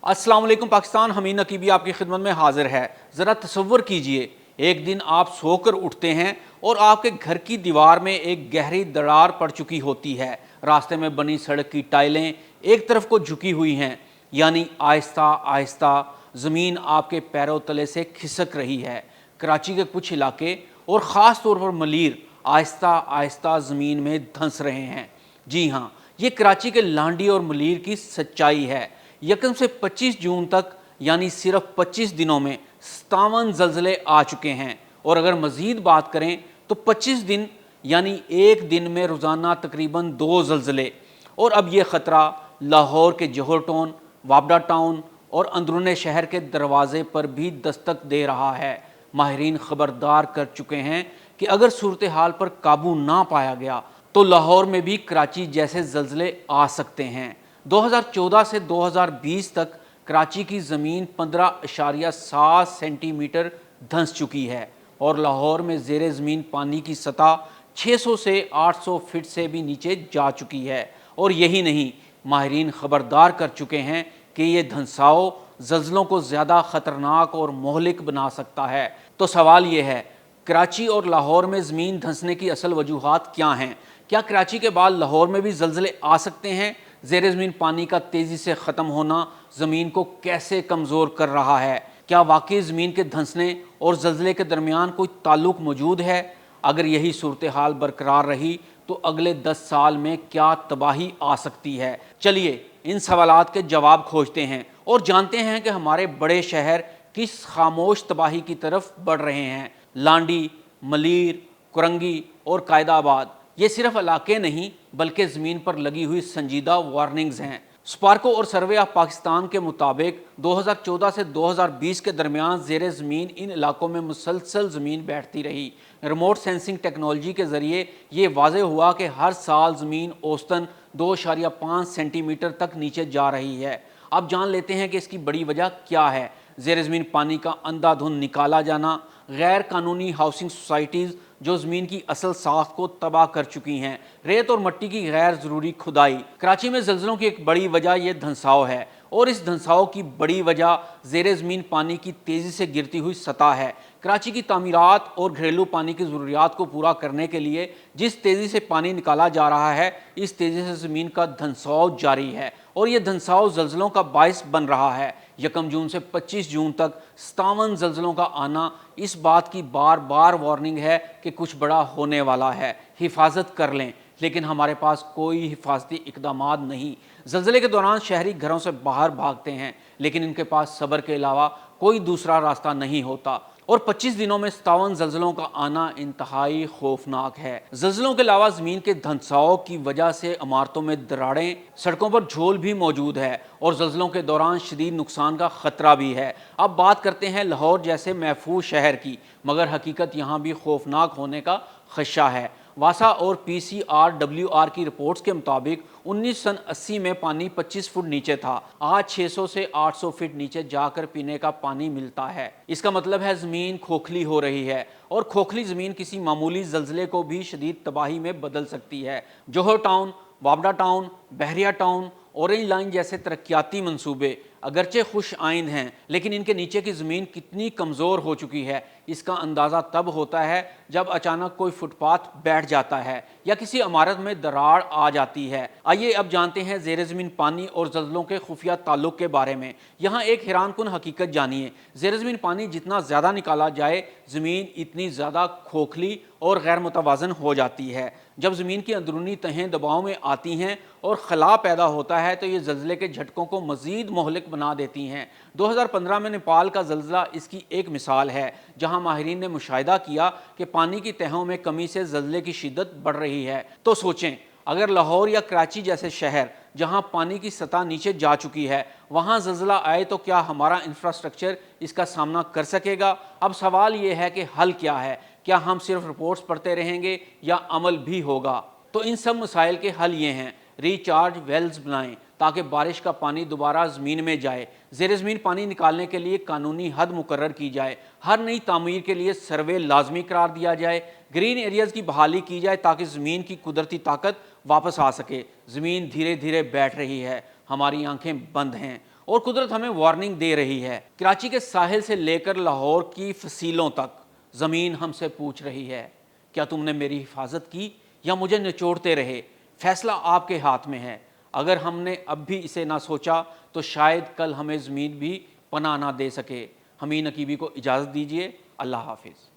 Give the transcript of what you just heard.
अस्सलाम वालेकुम पाकिस्तान, हमीद नकीबी आपकी खिदमत में हाजिर है। ज़रा तसव्वुर कीजिए, एक दिन आप सोकर उठते हैं और आपके घर की दीवार में एक गहरी दरार पड़ चुकी होती है। रास्ते में बनी सड़क की टाइलें एक तरफ को झुकी हुई हैं, यानी आहिस्ता आहिस्ता ज़मीन आपके पैरों तले से खिसक रही है। कराची के कुछ इलाके और ख़ास तौर पर मलीर आहिस्ता आहिस्ता ज़मीन में धंस रहे हैं। जी हाँ, ये कराची के लांडी और मलीर की सच्चाई है। यकम से 25 जून तक यानी सिर्फ 25 दिनों में 57 ज़लज़ले आ चुके हैं, और अगर मज़ीद बात करें तो 25 दिन यानी एक दिन में रोज़ाना तकरीबन 2 ज़लज़ले। और अब ये ख़तरा लाहौर के जौहर टाउन, वाबडा टाउन और अंदरूनी शहर के दरवाज़े पर भी दस्तक दे रहा है। माहिरीन ख़बरदार कर चुके हैं कि अगर सूरत हाल पर काबू ना पाया गया तो लाहौर में भी कराची जैसे ज़लज़ले आ सकते हैं। 2014 से 2020 तक कराची की ज़मीन 15.7 सेंटीमीटर धंस चुकी है और लाहौर में ज़ेरे ज़मीन पानी की सतह 600 से 800 फीट से भी नीचे जा चुकी है। और यही नहीं, माहिरीन ख़बरदार कर चुके हैं कि ये धंसाव ज़लज़लों को ज़्यादा ख़तरनाक और मोहलिक बना सकता है। तो सवाल ये है, कराची और लाहौर में ज़मीन धंसने की असल वजूहात क्या हैं? क्या कराची के बाद लाहौर में भी ज़लज़ले आ सकते हैं? ज़ेरे ज़मीन पानी का तेज़ी से ख़त्म होना ज़मीन को कैसे कमज़ोर कर रहा है? क्या वाकई ज़मीन के धंसने और ज़लज़ले के दरमियान कोई ताल्लुक़ मौजूद है? अगर यही सूरत हाल बरकरार रही तो अगले 10 साल में क्या तबाही आ सकती है? चलिए इन सवालात के जवाब खोजते हैं और जानते हैं कि हमारे बड़े शहर किस खामोश तबाही की तरफ बढ़ रहे हैं। लांडी, मलीर, कुरंगी और कायदाबाद ये सिर्फ इलाके नहीं बल्कि ज़मीन पर लगी हुई संजीदा वार्निंग्स हैं। स्पार्को और सर्वे ऑफ पाकिस्तान के मुताबिक 2014 से 2020 के दरमियान ज़ेरे ज़मीन इन इलाकों में मुसलसल ज़मीन बैठती रही। रिमोट सेंसिंग टेक्नोलॉजी के ज़रिए ये वाज़ेह हुआ कि हर साल ज़मीन औसतन 2.5 सेंटीमीटर तक नीचे जा रही है। अब जान लेते हैं कि इसकी बड़ी वजह क्या है। ज़ेरे ज़मीन पानी का अंधाधुंध निकाला जाना, गैर कानूनी हाउसिंग सोसाइटीज़ जो ज़मीन की असल साख को तबाह कर चुकी हैं, रेत और मट्टी की गैर ज़रूरी खुदाई। कराची में ज़लज़लों की एक बड़ी वजह ये धंसाव है, और इस धंसाव की बड़ी वजह ज़ेरे ज़मीन पानी की तेज़ी से गिरती हुई सतह है। कराची की तामीरात और घरेलू पानी की ज़रूरियात को पूरा करने के लिए जिस तेज़ी से पानी निकाला जा रहा है, इस तेज़ी से ज़मीन का धंसाव जारी है और ये धंसाव ज़लज़लों का बायस बन रहा है। यकम जून से 25 जून तक 57 ज़लज़लों का आना इस बात की बार बार वार्निंग है कि कुछ बड़ा होने वाला है, हिफाजत कर लें। लेकिन हमारे पास कोई हिफाजती इक़दामात नहीं। ज़लज़ले के दौरान शहरी घरों से बाहर भागते हैं, लेकिन इनके पास सब्र के अलावा कोई दूसरा रास्ता नहीं होता। और 25 दिनों में 57 ज़लज़लों का आना इंतहाई खौफनाक है। ज़लज़लों के अलावा ज़मीन के धंसाव की वजह से इमारतों में दरारें, सड़कों पर झोल भी मौजूद है और ज़लज़लों के दौरान शदीद नुकसान का ख़तरा भी है। अब बात करते हैं लाहौर जैसे महफूज शहर की, मगर हकीकत यहाँ भी खौफनाक होने का खदशा है। वासा और PCRWR की रिपोर्ट्स के मुताबिक 1980 में पानी 25 फुट नीचे था। आज 600 से 800 फीट नीचे जाकर पीने का पानी मिलता है। इसका मतलब है ज़मीन खोखली हो रही है, और खोखली ज़मीन किसी मामूली ज़लज़ले को भी शदीद तबाही में बदल सकती है। जौहर टाउन, वाबडा टाउन, बहरिया टाउन, ऑरेंज लाइन जैसे तरक्याती मंसूबे अगरचे खुश आइंद हैं, लेकिन इनके नीचे की ज़मीन कितनी कमज़ोर हो चुकी है इसका अंदाज़ा तब होता है जब अचानक कोई फुटपाथ बैठ जाता है या किसी इमारत में दरार आ जाती है। आइए अब जानते हैं ज़ेरे ज़मीन पानी और ज़लज़लों के खुफिया ताल्लुक़ के बारे में। यहाँ एक हैरानकुन हकीकत जानिए, ज़ेरे ज़मीन पानी जितना ज़्यादा निकाला जाए, ज़मीन इतनी ज़्यादा खोखली और गैर मुतवाज़न हो जाती है। जब ज़मीन की अंदरूनी तहें दबाव में आती हैं और खला पैदा होता है तो ये ज़लज़ले के झटकों को मज़ीद मोहलिक बना देती हैं। 2015 में नेपाल का ज़लज़ला इसकी एक मिसाल है, जहां माहिरीन ने मुशाहिदा किया कि पानी की तहों में कमी से ज़लज़ले की शिद्दत बढ़ रही है। तो सोचें, अगर लाहौर या कराची जैसे शहर जहां पानी की सतह नीचे जा चुकी है, वहां ज़लज़ला आए तो क्या हमारा इंफ्रास्ट्रक्चर इसका सामना कर सकेगा? अब सवाल ये है कि हल क्या है? क्या हम सिर्फ रिपोर्ट्स पढ़ते रहेंगे या अमल भी होगा? तो इन सब मसाइल के हल ये हैं, रिचार्ज वेल्स बनाएं ताकि बारिश का पानी दोबारा ज़मीन में जाए। ज़ेरे ज़मीन पानी निकालने के लिए कानूनी हद मुकर्रर की जाए। हर नई तामीर के लिए सर्वे लाजमी करार दिया जाए। ग्रीन एरियाज़ की बहाली की जाए ताकि ज़मीन की कुदरती ताकत वापस आ सके। ज़मीन धीरे धीरे बैठ रही है, हमारी आंखें बंद हैं اور قدرت ہمیں وارننگ دے رہی ہے۔ کراچی کے ساحل سے لے کر لاہور کی فصیلوں تک زمین ہم سے پوچھ رہی ہے، کیا تم نے میری حفاظت کی یا مجھے نچوڑتے رہے؟ فیصلہ آپ کے ہاتھ میں ہے۔ اگر ہم نے اب بھی اسے نہ سوچا تو شاید کل ہمیں زمین بھی پناہ نہ دے سکے۔ حمید نقیبی کو اجازت دیجیے۔ اللہ حافظ۔